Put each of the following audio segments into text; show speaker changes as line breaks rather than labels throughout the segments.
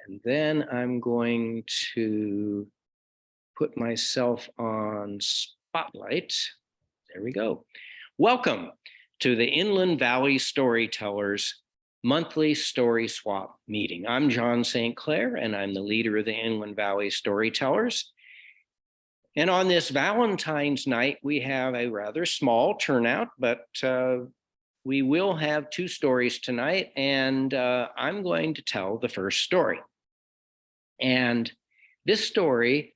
And then I'm going to put myself on spotlight. There we go. Welcome to the Inland Valley Storytellers monthly story swap meeting. I'm John St. Clair, and I'm the leader of the Inland Valley Storytellers. And on this Valentine's night, we have a rather small turnout, but we will have two stories tonight, and I'm going to tell the first story. And this story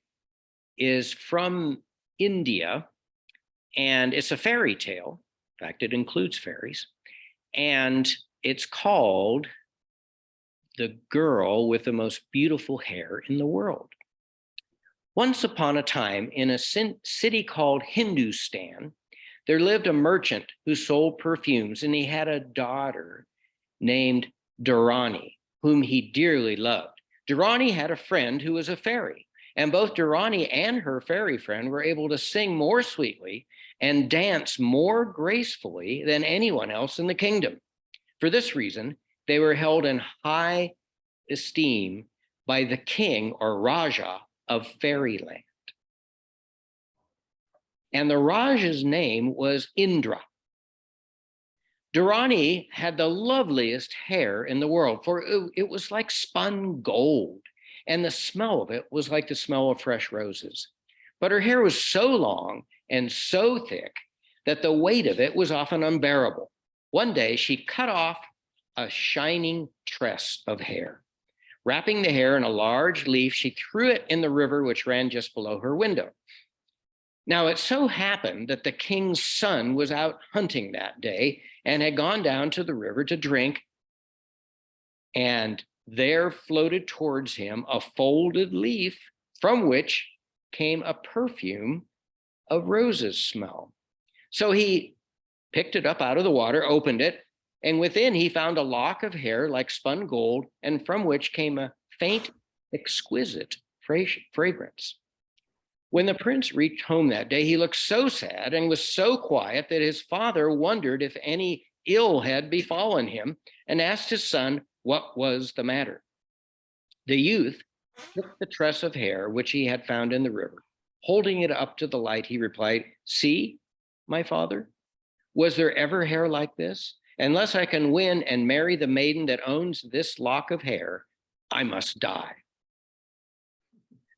is from India, and it's a fairy tale. In fact, it includes fairies. And it's called The Girl with the Most Beautiful Hair in the World. Once upon a time, in a city called Hindustan, there lived a merchant who sold perfumes, and he had a daughter named Dharani, whom he dearly loved. Dharani had a friend who was a fairy, and both Dharani and her fairy friend were able to sing more sweetly and dance more gracefully than anyone else in the kingdom. For this reason, they were held in high esteem by the king or Raja of fairyland. And the Raja's name was Indra. Dharani had the loveliest hair in the world, for it was like spun gold, and the smell of it was like the smell of fresh roses. But her hair was so long and so thick that the weight of it was often unbearable. One day, she cut off a shining tress of hair. Wrapping the hair in a large leaf, she threw it in the river which ran just below her window. Now, it so happened that the king's son was out hunting that day and had gone down to the river to drink, and there floated towards him a folded leaf from which came a perfume of roses smell. So he picked it up out of the water, opened it, and within he found a lock of hair like spun gold, and from which came a faint, exquisite fragrance. When the prince reached home that day, he looked so sad and was so quiet that his father wondered if any ill had befallen him and asked his son what was the matter. The youth took the tress of hair which he had found in the river. Holding it up to the light, he replied, "See, my father, was there ever hair like this? Unless I can win and marry the maiden that owns this lock of hair, I must die."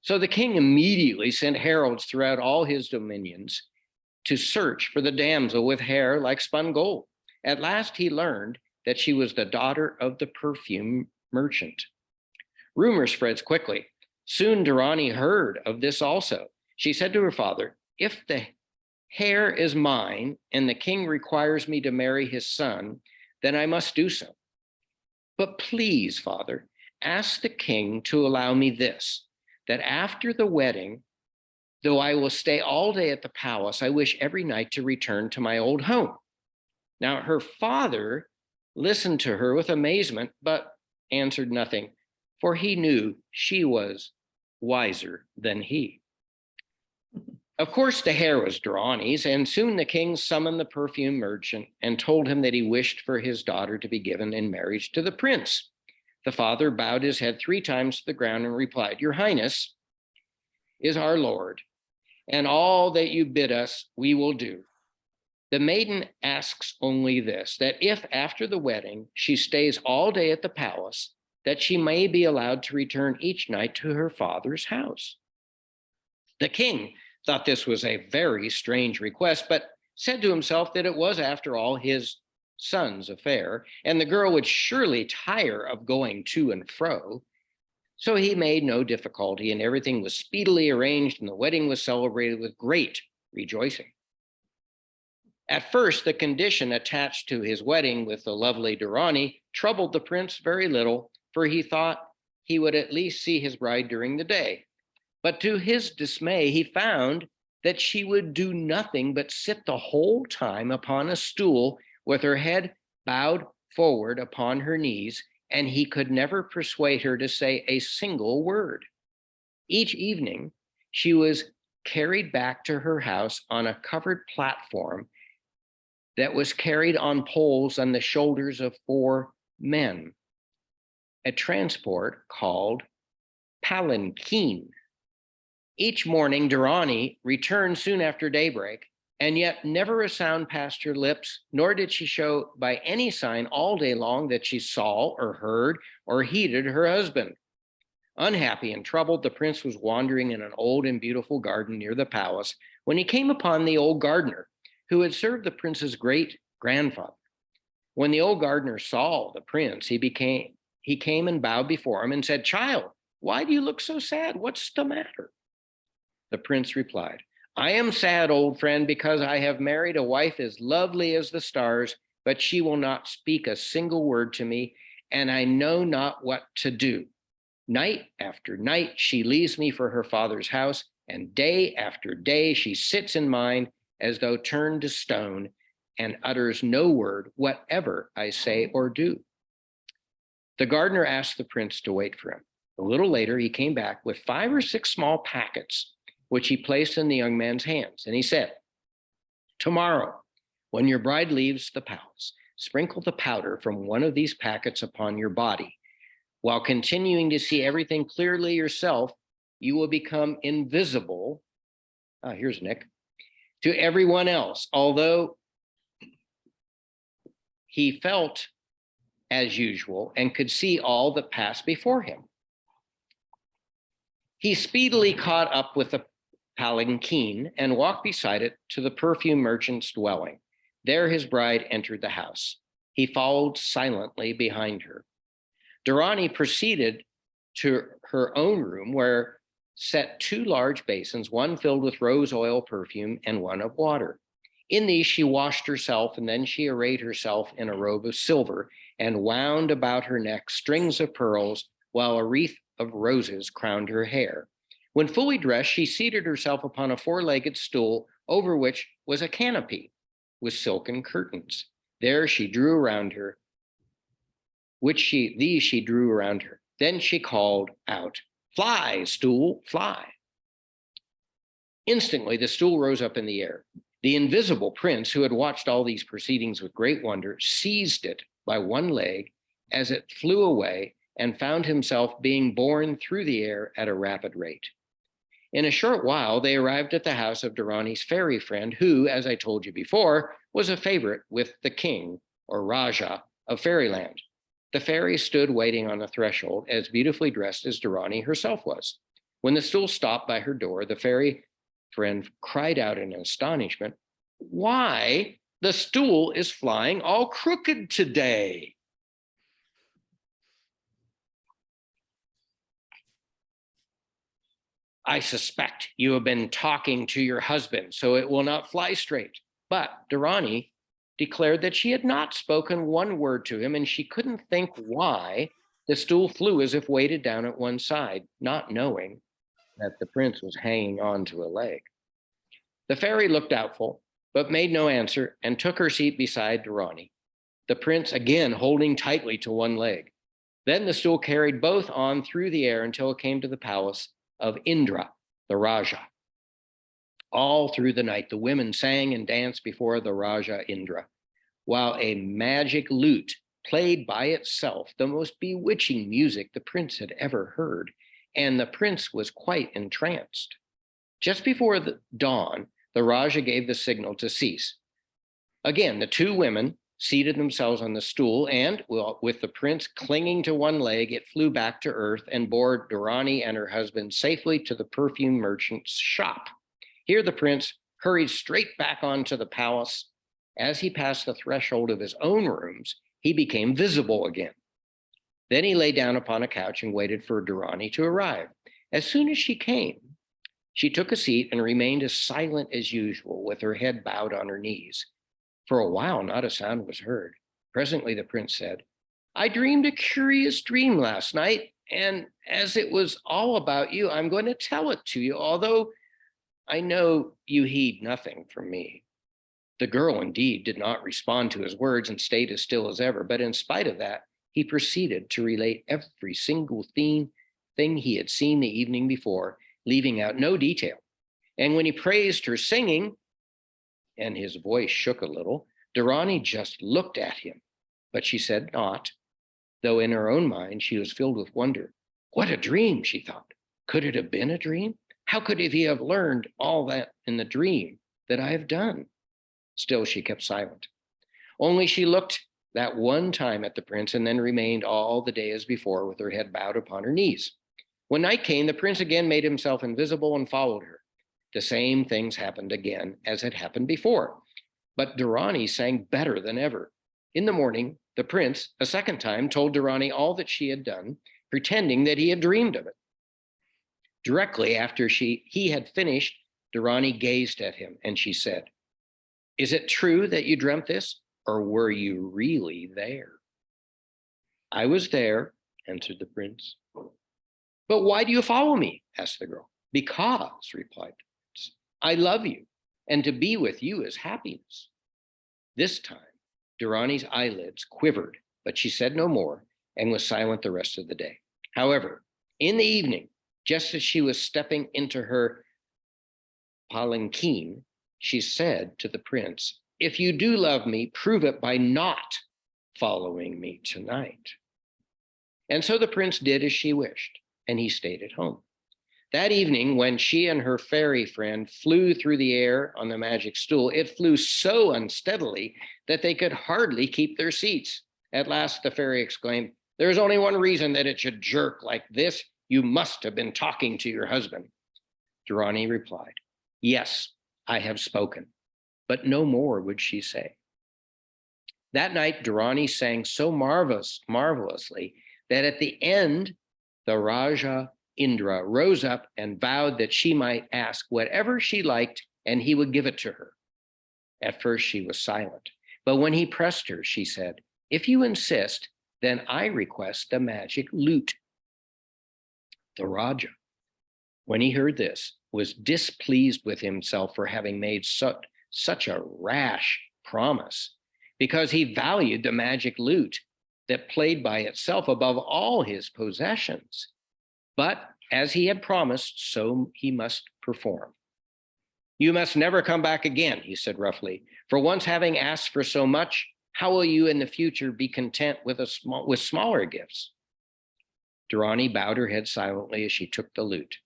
So the king immediately sent heralds throughout all his dominions to search for the damsel with hair like spun gold. At last he learned that she was the daughter of the perfume merchant. Rumor spreads quickly. Soon Dharani heard of this also. She said to her father, "If the hair is mine and the king requires me to marry his son, then I must do so. But please, father, ask the king to allow me this, that after the wedding, though I will stay all day at the palace, I wish every night to return to my old home." Now her father listened to her with amazement, but answered nothing, for he knew she was wiser than he. Of course, the hair was Dharani's, and soon the king summoned the perfume merchant and told him that he wished for his daughter to be given in marriage to the prince. The father bowed his head 3 times to the ground and replied, "Your Highness is our Lord, and all that you bid us, we will do. The maiden asks only this, that if after the wedding she stays all day at the palace, that she may be allowed to return each night to her father's house." The king thought this was a very strange request, but said to himself that it was, after all, his son's affair, and the girl would surely tire of going to and fro. So he made no difficulty, and everything was speedily arranged, and the wedding was celebrated with great rejoicing. At first, the condition attached to his wedding with the lovely Dharani troubled the prince very little, for he thought he would at least see his bride during the day. But to his dismay, he found that she would do nothing but sit the whole time upon a stool with her head bowed forward upon her knees, and he could never persuade her to say a single word. Each evening, she was carried back to her house on a covered platform that was carried on poles on the shoulders of 4 men. a transport called palanquin. Each morning, Durrani returned soon after daybreak, and yet never a sound passed her lips, nor did she show by any sign all day long that she saw or heard or heeded her husband. Unhappy and troubled, the prince was wandering in an old and beautiful garden near the palace when he came upon the old gardener who had served the prince's great grandfather. When the old gardener saw the prince, he came and bowed before him and said, "Child, why do you look so sad? What's the matter?" The prince replied, "I am sad, old friend, because I have married a wife as lovely as the stars, but she will not speak a single word to me, and I know not what to do. Night after night, she leaves me for her father's house, and day after day, she sits in mine as though turned to stone and utters no word, whatever I say or do." The gardener asked the prince to wait for him. A little later, he came back with 5 or 6 small packets, which he placed in the young man's hands. And he said, "Tomorrow, when your bride leaves the palace, sprinkle the powder from one of these packets upon your body. While continuing to see everything clearly yourself, you will become invisible." Here's Nick. "To everyone else, although he felt as usual and could see all that passed before him." He speedily caught up with the palanquin and walked beside it to the perfume merchant's dwelling. There his bride entered the house. He followed silently behind her. Durrani proceeded to her own room, where set 2 large basins, one filled with rose oil perfume and one of water. In these she washed herself, and then she arrayed herself in a robe of silver and wound about her neck strings of pearls, while a wreath of roses crowned her hair. When fully dressed, she seated herself upon a 4-legged stool over which was a canopy with silken curtains. There she drew around her, these she drew around her. Then she called out, "Fly, stool, fly." Instantly, the stool rose up in the air. The invisible prince, who had watched all these proceedings with great wonder, seized it by one leg as it flew away and found himself being borne through the air at a rapid rate. In a short while, they arrived at the house of Durrani's fairy friend, who, as I told you before, was a favorite with the king, or Raja, of fairyland. The fairy stood waiting on the threshold, as beautifully dressed as Durrani herself was. When the stool stopped by her door, the fairy friend cried out in astonishment, "Why, the stool is flying all crooked today." "I suspect you have been talking to your husband, so it will not fly straight." But Durrani declared that she had not spoken one word to him, and she couldn't think why the stool flew as if weighted down at one side, not knowing that the prince was hanging on to a leg. The fairy looked doubtful, but made no answer and took her seat beside Durrani, the prince again holding tightly to one leg. Then the stool carried both on through the air until it came to the palace of Indra, the Raja. All through the night, the women sang and danced before the Raja Indra, while a magic lute played by itself the most bewitching music the prince had ever heard, and the prince was quite entranced. Just before the dawn, the Raja gave the signal to cease. Again, the 2 women seated themselves on the stool, and with the prince clinging to one leg, it flew back to earth and bore Durrani and her husband safely to the perfume merchant's shop. Here the prince hurried straight back onto the palace. As he passed the threshold of his own rooms, he became visible again. Then he lay down upon a couch and waited for Durrani to arrive. As soon as she came, she took a seat and remained as silent as usual, with her head bowed on her knees. For a while, not a sound was heard. Presently, the prince said, "I dreamed a curious dream last night, and as it was all about you, I'm going to tell it to you, although I know you heed nothing from me." The girl indeed did not respond to his words and stayed as still as ever, but in spite of that, he proceeded to relate every single thing he had seen the evening before, leaving out no detail. And when he praised her singing, and his voice shook a little, Durrani just looked at him, but she said naught. though in her own mind she was filled with wonder. What a dream, she thought. Could it have been a dream? How could he have learned all that in the dream that I have done? Still, she kept silent. Only she looked that one time at the prince and then remained all the day as before with her head bowed upon her knees. When night came, the prince again made himself invisible and followed her. The same things happened again as had happened before, but Durrani sang better than ever. In the morning, the prince, a second time, told Durrani all that she had done, pretending that he had dreamed of it. Directly after he had finished, Durrani gazed at him and she said, "Is it true that you dreamt this, or were you really there?" "I was there," answered the prince. "But why do you follow me?" asked the girl. "Because," replied the prince, "I love you, and to be with you is happiness." This time, Durrani's eyelids quivered, but she said no more and was silent the rest of the day. However, in the evening, just as she was stepping into her palanquin, she said to the prince, "If you do love me, prove it by not following me tonight." And so the prince did as she wished, and he stayed at home. That evening, when she and her fairy friend flew through the air on the magic stool, it flew so unsteadily that they could hardly keep their seats. At last, the fairy exclaimed, "There's only one reason that it should jerk like this. You must have been talking to your husband." Durrani replied, "Yes, I have spoken," but no more would she say. That night, Durrani sang so marvelously that at the end, the Raja Indra rose up and vowed that she might ask whatever she liked and he would give it to her. At first, she was silent, but when he pressed her, she said, "If you insist, then I request the magic lute." The Raja, when he heard this, was displeased with himself for having made such a rash promise, because he valued the magic lute that played by itself above all his possessions. But as he had promised, so he must perform. "You must never come back again," he said roughly. "For once having asked for so much, how will you in the future be content with smaller gifts?" Durrani bowed her head silently as she took the lute.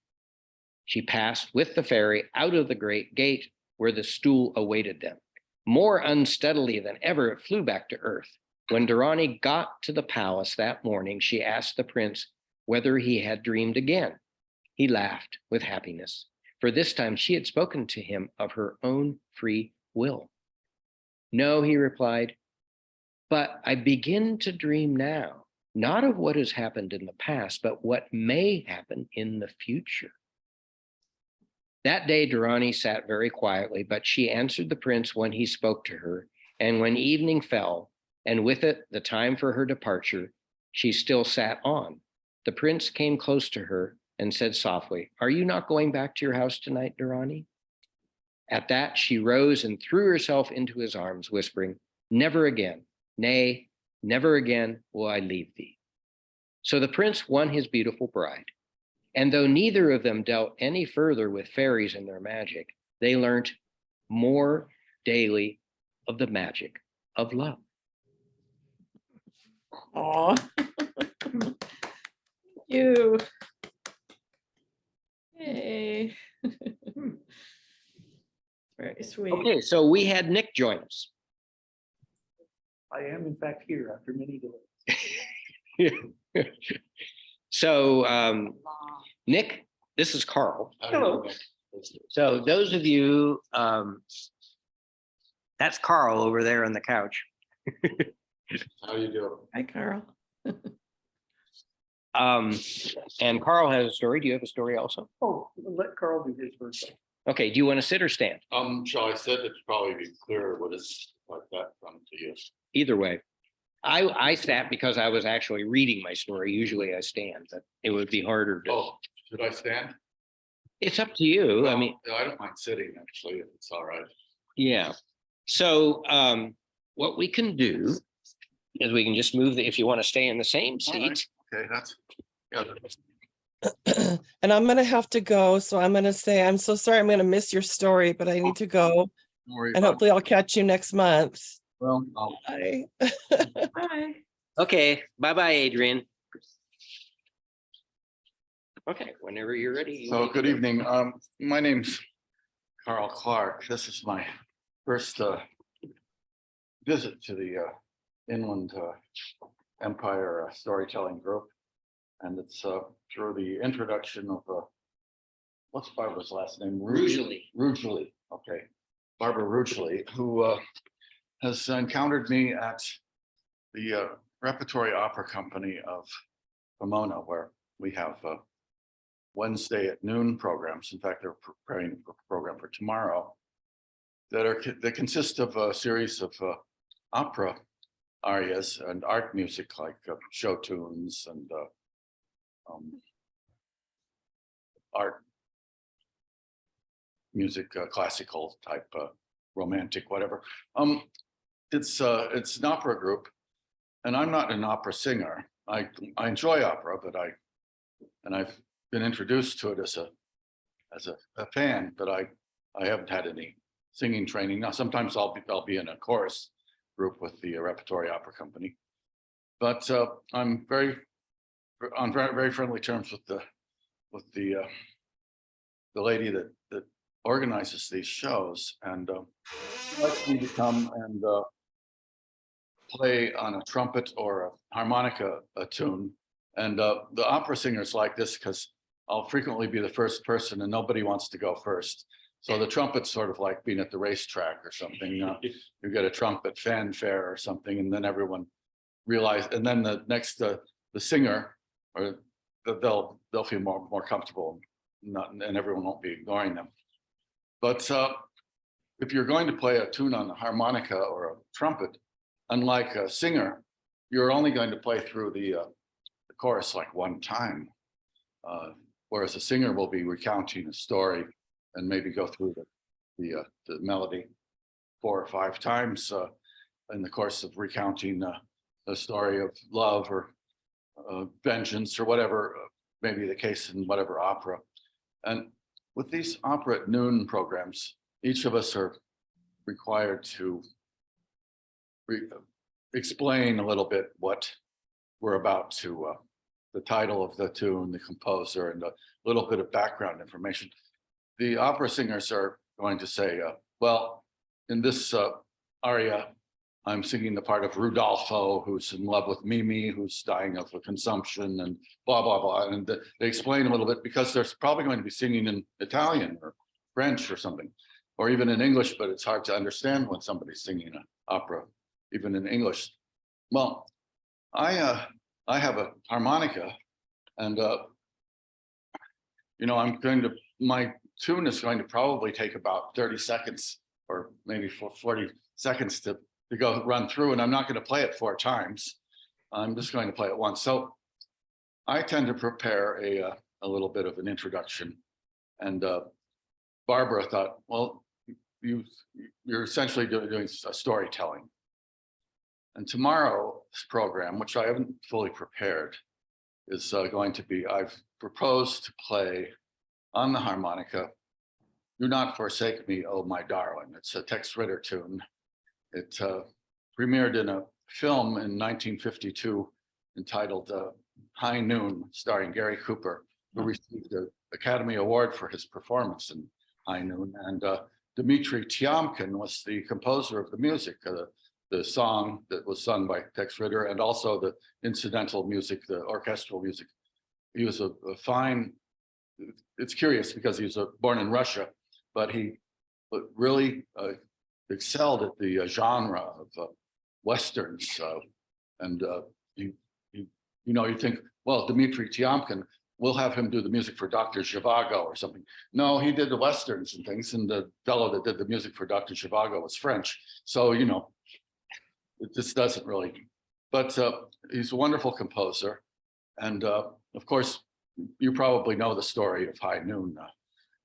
She passed with the fairy out of the great gate where the stool awaited them. More unsteadily than ever, it flew back to earth. When Durrani got to the palace that morning, she asked the prince whether he had dreamed again. He laughed with happiness, for this time she had spoken to him of her own free will. "No," he replied, "but I begin to dream now, not of what has happened in the past, but what may happen in the future." That day, Durrani sat very quietly, but she answered the prince when he spoke to her. And when evening fell, and with it the time for her departure, she still sat on. The prince came close to her and said softly, "Are you not going back to your house tonight, Durrani?" At that, she rose and threw herself into his arms, whispering, "Never again, nay, never again will I leave thee." So the prince won his beautiful bride. And though neither of them dealt any further with fairies and their magic, they learned more daily of the magic of love.
Aw. You. Yay. Very sweet.
Okay, so we had Nick join us.
I am in fact here after many delays.
So Nick, this is Carl.
Hello.
So those of you, that's Carl over there on the couch.
How you doing?
Hi, Carl.
And Carl has a story. Do you have a story also?
Oh, let Carl do his first.
Okay, do you want to sit or stand?
Shall I sit? It's probably be clearer what it's like that from to you.
Either way. I sat because I was actually reading my story. Usually I stand, but it would be harder to.
Oh, should I stand?
It's up to you. I mean,
I don't mind sitting actually, if it's all right.
yeah. So what we can do is we can just move if you want to stay in the same seat.
All right. Okay, that's yeah.
And I'm going to have to go. So I'm going to say, I'm so sorry. I'm going to miss your story, but I need to go.
Don't worry
And
about
hopefully I'll catch you next month.
Well,
Bye.
Hi.
Okay, bye-bye, Adrian. Okay, whenever you're ready.
So good evening. My name's Carl Clark. This is my first visit to the Inland Empire Storytelling Group. And it's through the introduction of what's Barbara's last name?
Rugeley.
Rugeley. Okay. Barbara Rugeley, who has encountered me at the Repertory Opera Company of Pomona, where we have Wednesday at noon programs. In fact, they're preparing a program for tomorrow that consist of a series of opera arias and art music like show tunes and art music, classical type, romantic, whatever. It's an opera group, and I'm not an opera singer. I enjoy opera, but I've been introduced to it as a fan, but I haven't had any singing training. Now sometimes I'll be in a chorus group with the Repertory Opera Company, but I'm on very friendly terms with the lady that organizes these shows, and she likes me to come and play on a trumpet or a harmonica a tune. And the opera singers like this because I'll frequently be the first person and nobody wants to go first. So the trumpet's sort of like being at the racetrack or something. You get a trumpet fanfare or something, and then everyone realizes, and then the singer, or they'll feel more comfortable, and everyone won't be ignoring them. But if you're going to play a tune on a harmonica or a trumpet, unlike a singer, you're only going to play through the chorus like one time, whereas a singer will be recounting a story and maybe go through the melody 4 or 5 times in the course of recounting the story of love or vengeance or whatever may be the case in whatever opera. And with these opera at noon programs, each of us are required to explain a little bit what we're about to, the title of the tune, the composer, and a little bit of background information. The opera singers are going to say, well, in this aria, I'm singing the part of Rudolfo, who's in love with Mimi, who's dying of a consumption, and blah, blah, blah. And they explain a little bit because they're probably going to be singing in Italian or French or something, or even in English, but it's hard to understand when somebody's singing an opera, even in English. Well, I have a harmonica, and my tune is going to probably take about 30 seconds or maybe 40 seconds to go run through, and I'm not going to play it 4 times. I'm just going to play it once. So I tend to prepare a little bit of an introduction, and Barbara thought, well, you're essentially doing a storytelling. And tomorrow's program, which I haven't fully prepared, is going to be, I've proposed to play on the harmonica, "Do Not Forsake Me, Oh My Darling." It's a Tex Ritter tune. It premiered in a film in 1952 entitled High Noon, starring Gary Cooper, who received the Academy Award for his performance in High Noon. And Dmitri Tiomkin was the composer of the music, the song that was sung by Tex Ritter, and also the incidental music, the orchestral music. He was a fine, it's curious because he was born in Russia, but he really excelled at the genre of Westerns. And you think, well, Dmitri Tiomkin, we'll have him do the music for Dr. Zhivago or something. No, he did the Westerns and things, and the fellow that did the music for Dr. Zhivago was French. So, it just doesn't really, but he's a wonderful composer. And of course, you probably know the story of High Noon.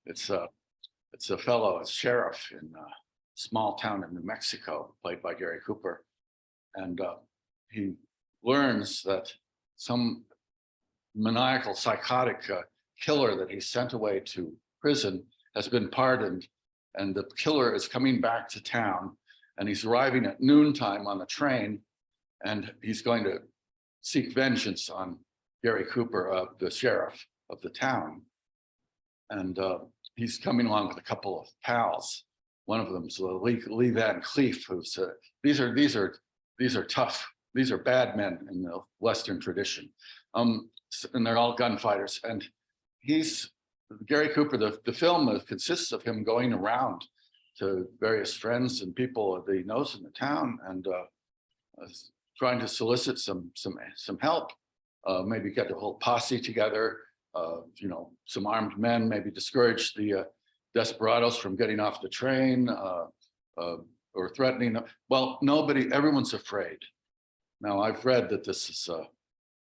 It's a fellow, a sheriff in a small town in New Mexico, played by Gary Cooper. And he learns that some maniacal, psychotic killer that he sent away to prison has been pardoned. And the killer is coming back to town, and he's arriving at noontime on the train, and he's going to seek vengeance on Gary Cooper, the sheriff of the town. And he's coming along with a couple of pals. One of them is Lee Van Cleef, who's these are tough. These are bad men in the Western tradition, and they're all gunfighters. And Gary Cooper. The film consists of him going around to various friends and people that he knows in the town and trying to solicit some help. Maybe get the whole posse together. Some armed men. Maybe discourage the desperados from getting off the train or threatening. Well, everyone's afraid. Now, I've read that this is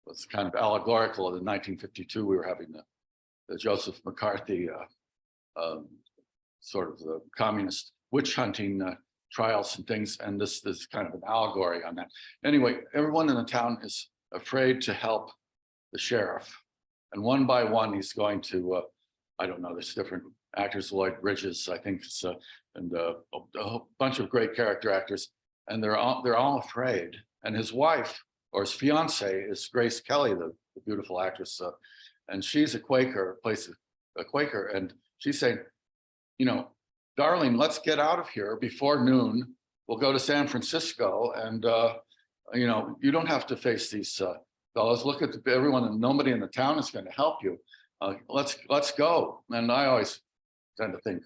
was kind of allegorical. In 1952, we were having the Joseph McCarthy sort of the communist witch hunting trials and things, and this is kind of an allegory on that. Anyway, everyone in the town is afraid to help the sheriff, and one by one, he's going to I don't know. There's different actors, Lloyd Bridges, I think, and a whole bunch of great character actors, and they're all afraid. And his wife or his fiance is Grace Kelly, the beautiful actress, and she's a Quaker, plays a Quaker, and she's saying, darling, let's get out of here before noon. We'll go to San Francisco, and you don't have to face these fellows. Look at everyone, and nobody in the town is going to help you. Let's go. And I always tend to think,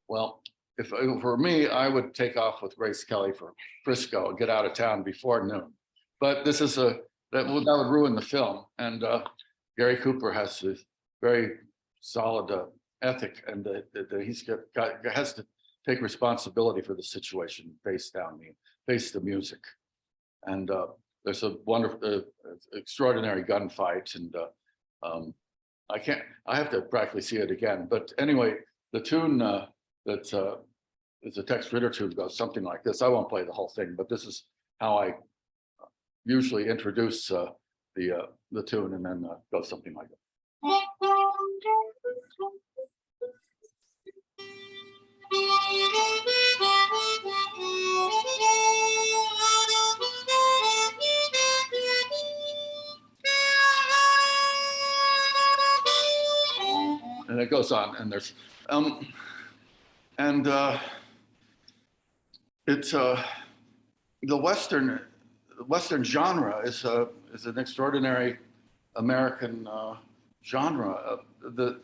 well, if it were me, I would take off with Grace Kelly for Frisco and get out of town before noon. But this is that would ruin the film. And Gary Cooper has this very solid ethic, and that has to take responsibility for the situation, face the music. And there's a wonderful, extraordinary gunfight, and I have to practically see it again. But anyway, the tune that is a Tex Ritter tune goes something like this. I won't play the whole thing, but this is how I usually introduce the tune, and then goes something like that. And it goes on, and there's it's the Western genre is an extraordinary American genre. The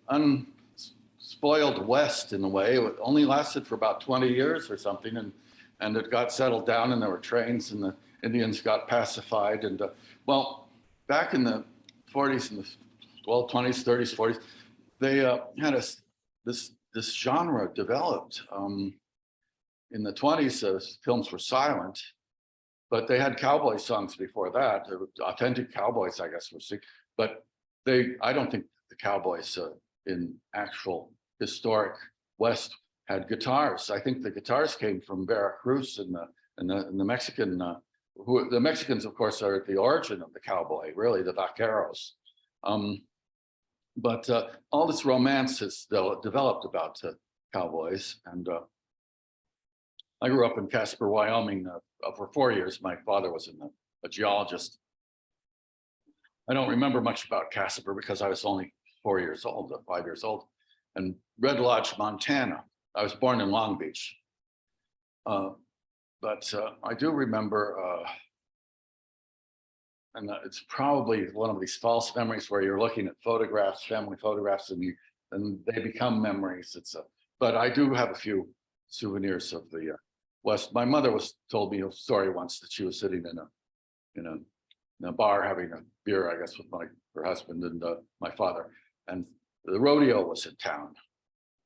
unspoiled West, in a way, it only lasted for about 20 years or something, and it got settled down, and there were trains, and the Indians got pacified. And well, back in the 40s and the 20s, 30s, 40s, they had this genre developed. In the 20s, films were silent, but they had cowboy songs before that. Authentic cowboys, I guess, but I don't think the cowboys in actual historic West had guitars. I think the guitars came from Veracruz and the Mexican. The Mexicans, of course, are at the origin of the cowboy, really, the vaqueros. But all this romance has developed about cowboys. And I grew up in Casper, Wyoming for 4 years. My father was a geologist. I don't remember much about Casper because I was only 5 years old. And Red Lodge, Montana. I was born in Long Beach. But I do remember, and it's probably one of these false memories where you're looking at photographs, family photographs, and they become memories. But I do have a few souvenirs of the West. My mother told me a story once that she was sitting in a bar having a beer, I guess, with her husband and my father, and the rodeo was in town.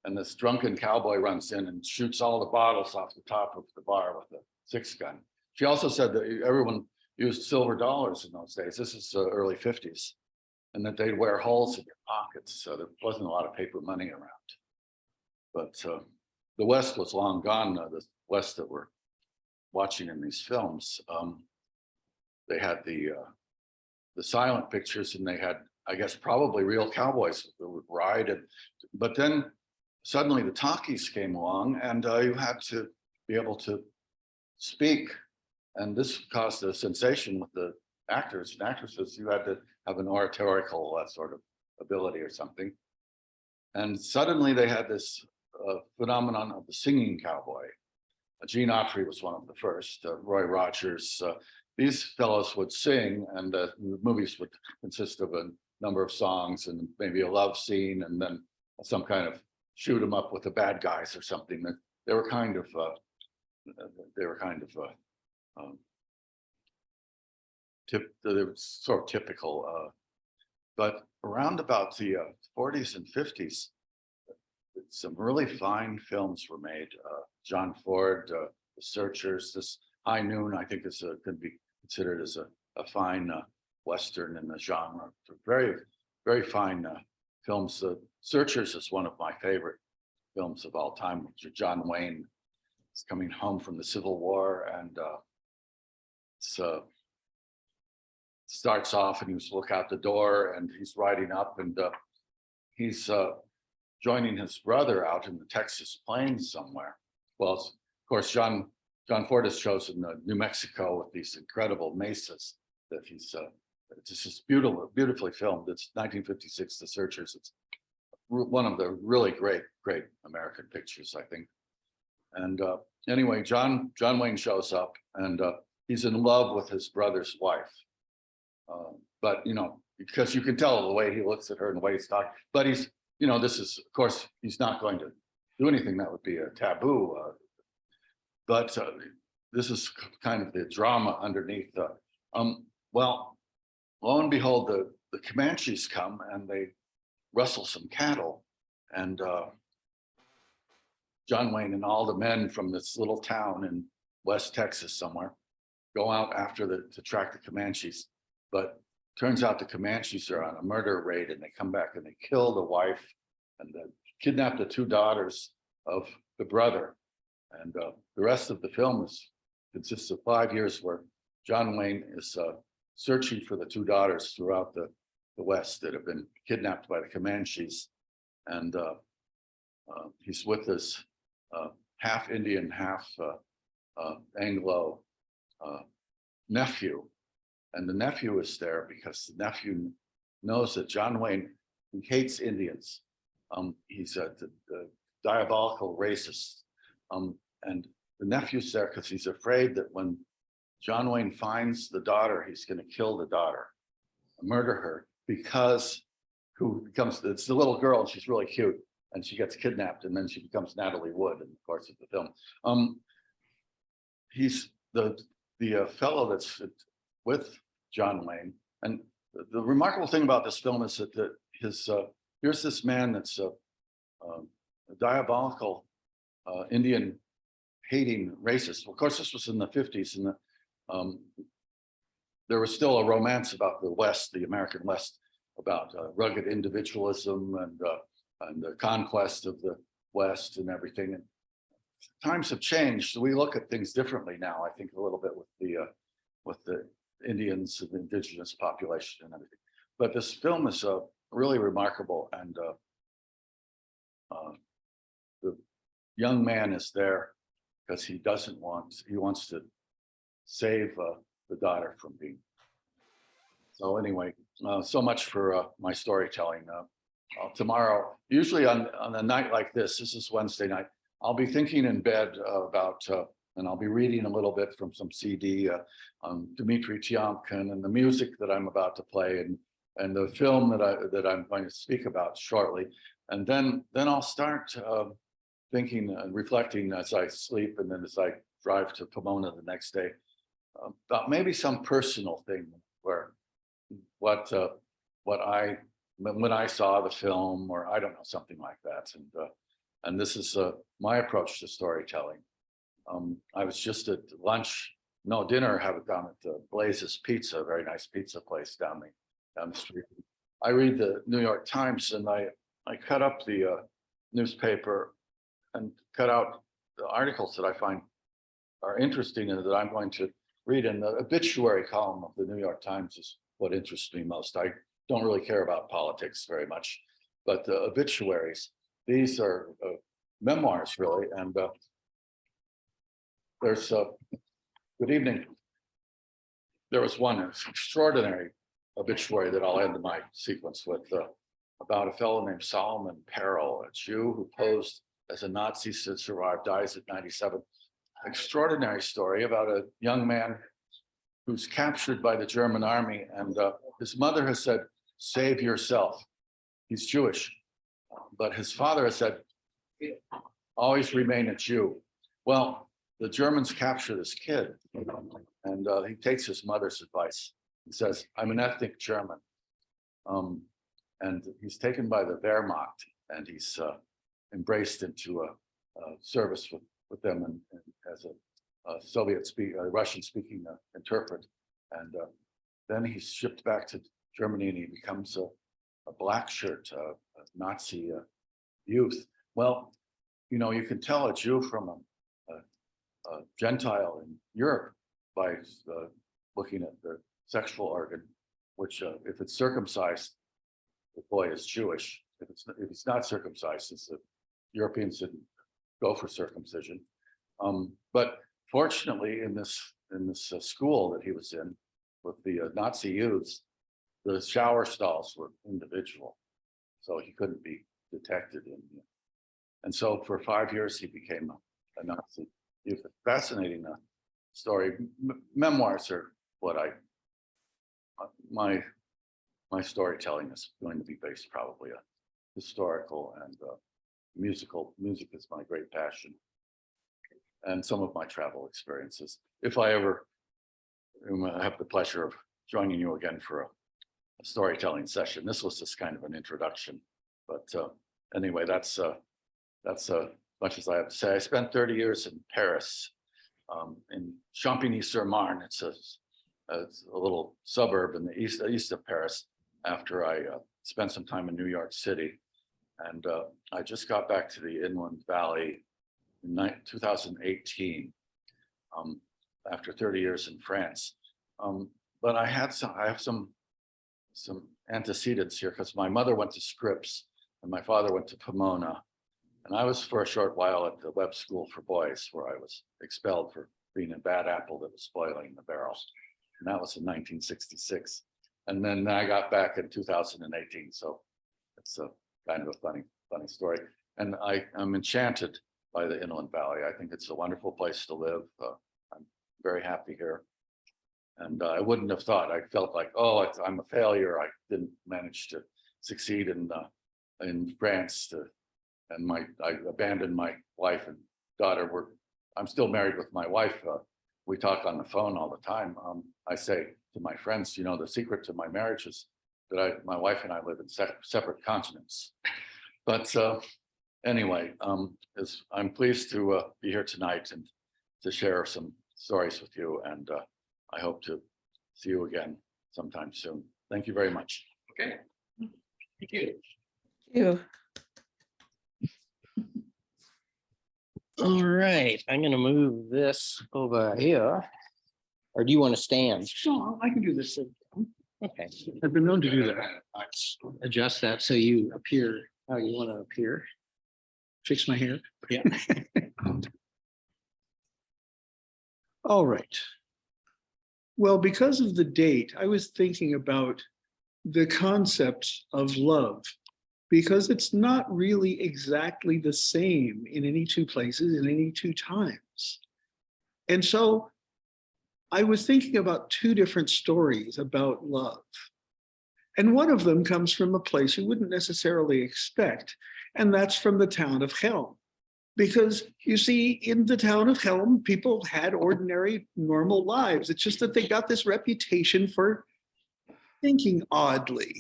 And this drunken cowboy runs in and shoots all the bottles off the top of the bar with a 6-gun. She also said that everyone used silver dollars in those days. This is early 50s, and that they'd wear holes in your pockets. So there wasn't a lot of paper money around. But the West was long gone. The West that we're watching in these films, they had the silent pictures, and they had, I guess, probably real cowboys that would ride. But then suddenly the talkies came along, and you had to be able to speak. And this caused a sensation with the actors and actresses, you had to have an oratorical sort of ability or something. And suddenly they had this phenomenon of the singing cowboy. Gene Autry was one of the first, Roy Rogers. These fellows would sing, and the movies would consist of a number of songs and maybe a love scene, and then some kind of shoot 'em up with the bad guys or something. That they were kind of they were sort of typical. But around about the 40s and 50s, some really fine films were made. John Ford, The Searchers, this High Noon, I think is could be considered as a fine Western in the genre. Very, very fine films. The Searchers is one of my favorite films of all time. John Wayne is coming home from the Civil War, and starts off and he's look out the door and he's riding up, and he's joining his brother out in the Texas plains somewhere. Well, of course, John Ford has chosen New Mexico with these incredible mesas that he's. It's just beautifully filmed. It's 1956, The Searchers. It's one of the really great American pictures, I think. And anyway, John Wayne shows up, and he's in love with his brother's wife. But because you can tell the way he looks at her and the way he's talking. But he's, this is, of course, he's not going to do anything that would be a taboo. But this is kind of the drama underneath. Well, lo and behold, the Comanches come and they rustle some cattle, and John Wayne and all the men from this little town in West Texas somewhere go out after to track the Comanches. But turns out the Comanches are on a murder raid, and they come back and they kill the wife and kidnap the two daughters of the brother. And the rest of the film consists of 5 years where John Wayne is searching for the two daughters throughout the West that have been kidnapped by the Comanches. And he's with this half Indian, half Anglo nephew. And the nephew is there because the nephew knows that John Wayne, he hates Indians. He's a diabolical racist. And the nephew's there because he's afraid that when John Wayne finds the daughter, he's going to kill the daughter, murder her, because it's the little girl, and she's really cute, and she gets kidnapped, and then she becomes Natalie Wood in the course of the film. He's the fellow that's with John Wayne, and the remarkable thing about this film is that here's this man that's a diabolical Indian hating racist. Of course, this was in the 50s, and there was still a romance about the West, the American West, about rugged individualism and the conquest of the West and everything. And times have changed. So we look at things differently now, I think, a little bit with the Indians and the indigenous population and everything. But this film is really remarkable, and the young man is there because he wants to save the daughter from being. So anyway, so much for my storytelling. Tomorrow, usually on a night like this is Wednesday night, I'll be thinking in bed about, and I'll be reading a little bit from some CD on Dmitri Tiomkin and the music that I'm about to play, and the film that I'm going to speak about shortly. And then I'll start thinking and reflecting as I sleep, and then as I drive to Pomona the next day, about maybe some personal thing where when I saw the film, or I don't know, something like that. And this is my approach to storytelling. I was just at dinner, have it down at Blaze's Pizza, a very nice pizza place down the street. I read the New York Times, and I cut up the newspaper and cut out the articles that I find are interesting and that I'm going to read. And the obituary column of the New York Times is what interests me most. I don't really care about politics very much, but the obituaries, these are memoirs really. And there's good evening. there was one extraordinary obituary that I'll end my sequence with, about a fellow named Solomon Perel, a Jew who posed as a Nazi to survive, dies at 97. Extraordinary story about a young man who's captured by the German army, and his mother has said, "Save yourself." He's Jewish, but his father has said, "Always remain a Jew." Well, the Germans capture this kid, and he takes his mother's advice. He says, "I'm an ethnic German." And he's taken by the Wehrmacht, and he's embraced into a service with them and as a Russian-speaking interpret. And then he's shipped back to Germany, and he becomes a black shirt, a Nazi youth. Well, you know, you can tell a Jew from a Gentile in Europe by looking at the sexual organ, which if it's circumcised, the boy is Jewish. If it's not circumcised, since the Europeans didn't go for circumcision. But fortunately, in this school that he was in with the Nazi youths, the shower stalls were individual, so he couldn't be detected in. And so for 5 years, he became a Nazi youth. Fascinating story. Memoirs are what my storytelling is going to be based probably on historical and musical. Music is my great passion, and some of my travel experiences. If I ever have the pleasure of joining you again for a storytelling session, this was just kind of an introduction. But anyway, that's much as I have to say. I spent 30 years in Paris, in Champigny-sur-Marne. It's a little suburb in the east of Paris, after I spent some time in New York City. And I just got back to the Inland Valley in 2018, after 30 years in France. But I have some antecedents here, because my mother went to Scripps and my father went to Pomona. And I was for a short while at the Webb School for Boys, where I was expelled for being a bad apple that was spoiling the barrel. And that was in 1966. And then I got back in 2018. So it's a kind of a funny story. And I'm enchanted by the Inland Valley. I think it's a wonderful place to live. I'm very happy here. And I wouldn't have thought. I felt like, oh, I'm a failure. I didn't manage to succeed in France. And I abandoned my wife and daughter. I'm still married with my wife. We talk on the phone all the time. I say to my friends, you know, the secret to my marriage is that my wife and I live in separate continents. But anyway, I'm pleased to be here tonight and to share some stories with you. And I hope to see you again sometime soon. Thank you very much.
Okay. Thank you.
Thank you.
All right, I'm gonna move this over here. Or do you want to stand?
No, I can do this.
Okay,
I've been known to do that.
adjust that so you appear how you want to appear.
Fix my hair.
Yeah.
All right. Well, because of the date, I was thinking about the concept of love, because it's not really exactly the same in any two places, in any two times. And so I was thinking about two different stories about love. And one of them comes from a place you wouldn't necessarily expect, and that's from the town of Chelm. Because you see, in the town of Chelm, people had ordinary, normal lives. It's just that they got this reputation for thinking oddly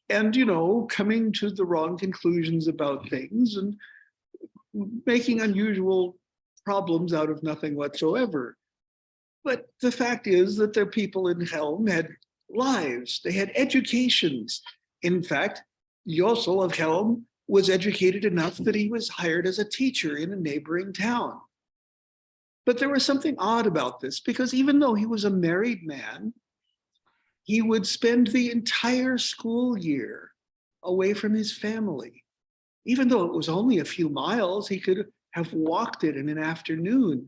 and, you know, coming to the wrong conclusions about things and making unusual problems out of nothing whatsoever. But the fact is that the people in Chelm had lives, they had educations. In fact, Yossel of Chelm was educated enough that he was hired as a teacher in a neighboring town. But there was something odd about this, because even though he was a married man, he would spend the entire school year away from his family. Even though it was only a few miles, he could have walked it in an afternoon.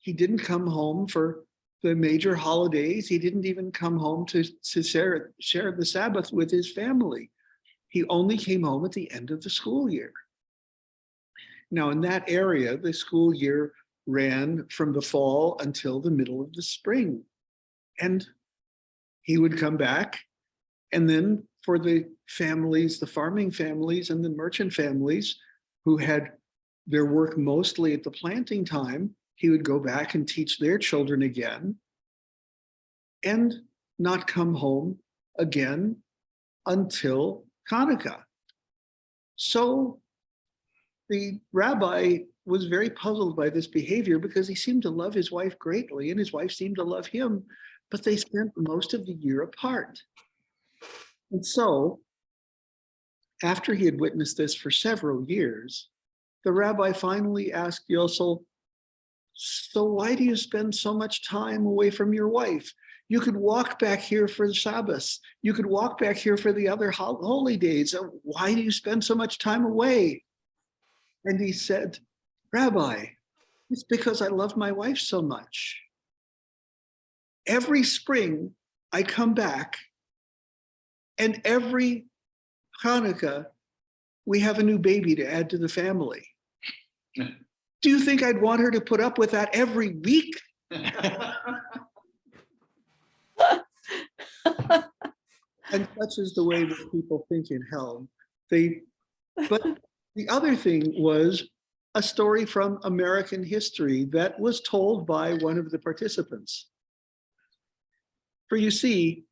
He didn't come home for the major holidays. He didn't even come home to share the Sabbath with his family. He only came home at the end of the school year. Now, in that area, the school year ran from the fall until the middle of the spring. And he would come back. And then for the families, the farming families and the merchant families who had their work mostly at the planting time, he would go back and teach their children again and not come home again until Hanukkah. So the rabbi was very puzzled by this behavior because he seemed to love his wife greatly and his wife seemed to love him, but they spent most of the year apart. And so after he had witnessed this for several years, the rabbi finally asked Yosel, so why do you spend so much time away from your wife? You could walk back here for the Shabbos. You could walk back here for the other holy days. Why do you spend so much time away? And he said, Rabbi, it's because I love my wife so much. Every spring I come back, and every Hanukkah we have a new baby to add to the family. Do you think I'd want her to put up with that every week? And such is the way that people think in hell. But the other thing was a story from American history that was told by one of the participants. For you see,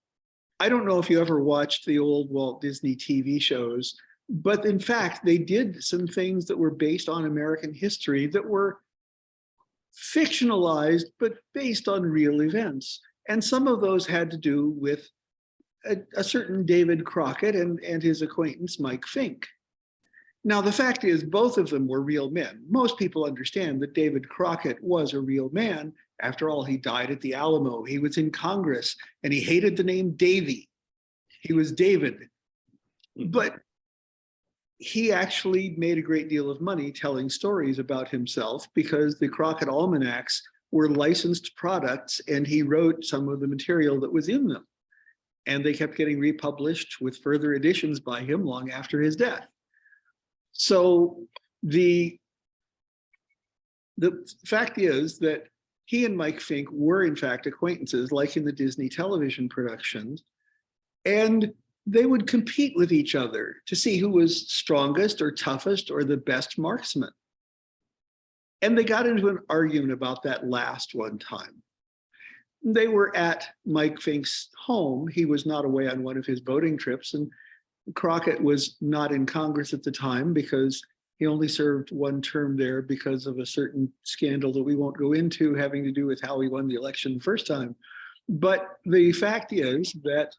I don't know if you ever watched the old Walt Disney TV shows, but in fact, they did some things that were based on American history that were fictionalized, but based on real events. And some of those had to do with a certain David Crockett and his acquaintance, Mike Fink. Now, the fact is, both of them were real men. Most people understand that David Crockett was a real man. After all, he died at the Alamo. He was in Congress, and he hated the name Davy. He was David. But he actually made a great deal of money telling stories about himself because the Crockett Almanacs were licensed products, and he wrote some of the material that was in them. And they kept getting republished with further editions by him long after his death. So the fact is that he and Mike Fink were in fact acquaintances, like in the Disney television productions, and they would compete with each other to see who was strongest or toughest or the best marksman. And they got into an argument about that last one time. They were at Mike Fink's home. He was not away on one of his boating trips, and Crockett was not in Congress at the time because he only served one term there because of a certain scandal that we won't go into having to do with how he won the election the first time. But the fact is that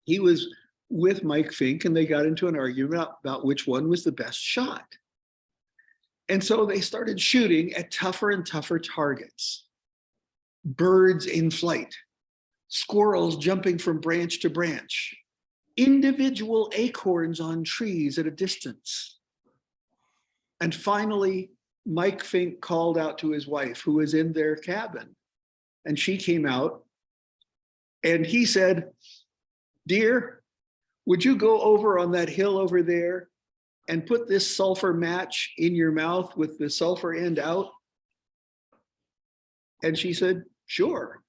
he was with Mike Fink and they got into an argument about which one was the best shot. And so they started shooting at tougher and tougher targets. Birds in flight, squirrels jumping from branch to branch, individual acorns on trees at a distance. And finally, Mike Fink called out to his wife, who was in their cabin, and she came out and he said, "Dear, would you go over on that hill over there and put this sulfur match in your mouth with the sulfur end out?" And she said, "Sure."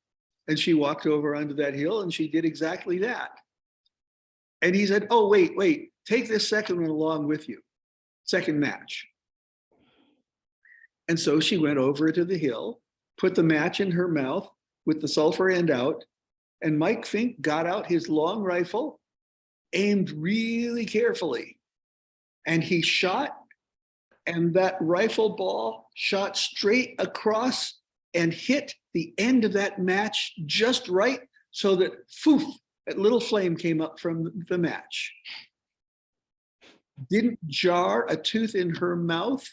And she walked over onto that hill and she did exactly that. And he said, "Oh, wait, take this second one along with you, second match." And so she went over to the hill, put the match in her mouth with the sulfur end out, and Mike Fink got out his long rifle, aimed really carefully, and he shot, and that rifle ball shot straight across and hit the end of that match just right, so that poof, that little flame came up from the match. Didn't jar a tooth in her mouth,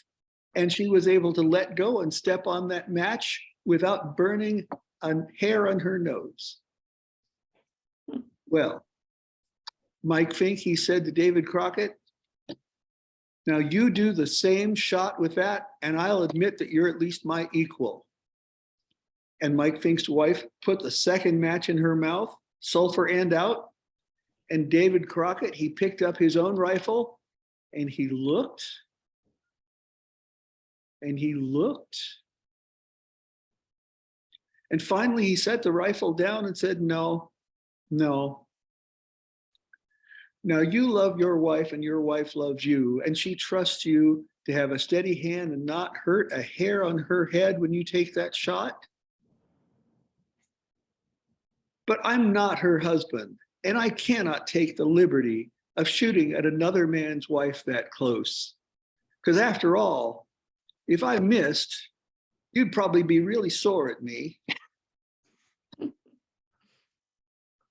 and she was able to let go and step on that match without burning a hair on her nose. Well, Mike Fink, he said to David Crockett, "Now you do the same shot with that, and I'll admit that you're at least my equal." And Mike Fink's wife put the second match in her mouth, sulfur and out. And David Crockett, he picked up his own rifle and he looked. And he looked. And finally, he set the rifle down and said, no, no. Now you love your wife and your wife loves you, and she trusts you to have a steady hand and not hurt a hair on her head when you take that shot. But I'm not her husband, and I cannot take the liberty of shooting at another man's wife that close. Because after all, if I missed, you'd probably be really sore at me.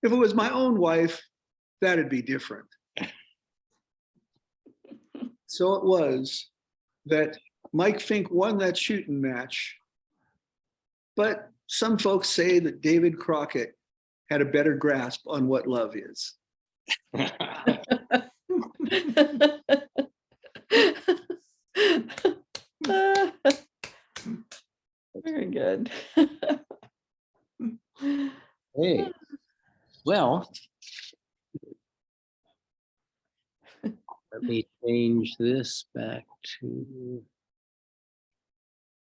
If it was my own wife, that'd be different. So it was that Mike Fink won that shooting match. But some folks say that David Crockett had a better grasp on what love is.
Very good.
Hey, well, let me change this back to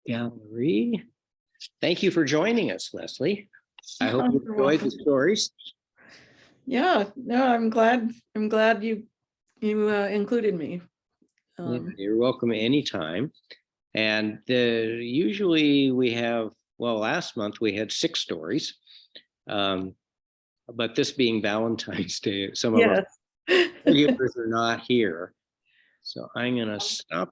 gallery. Thank you for joining us, Leslie. I hope you
You're
enjoyed the
welcome.
stories.
Yeah, no, I'm glad you included me.
You're welcome anytime. And usually we have, well, last month we had 6 stories. But this being Valentine's Day, some of our
Yes.
regulars are not here. So I'm going to stop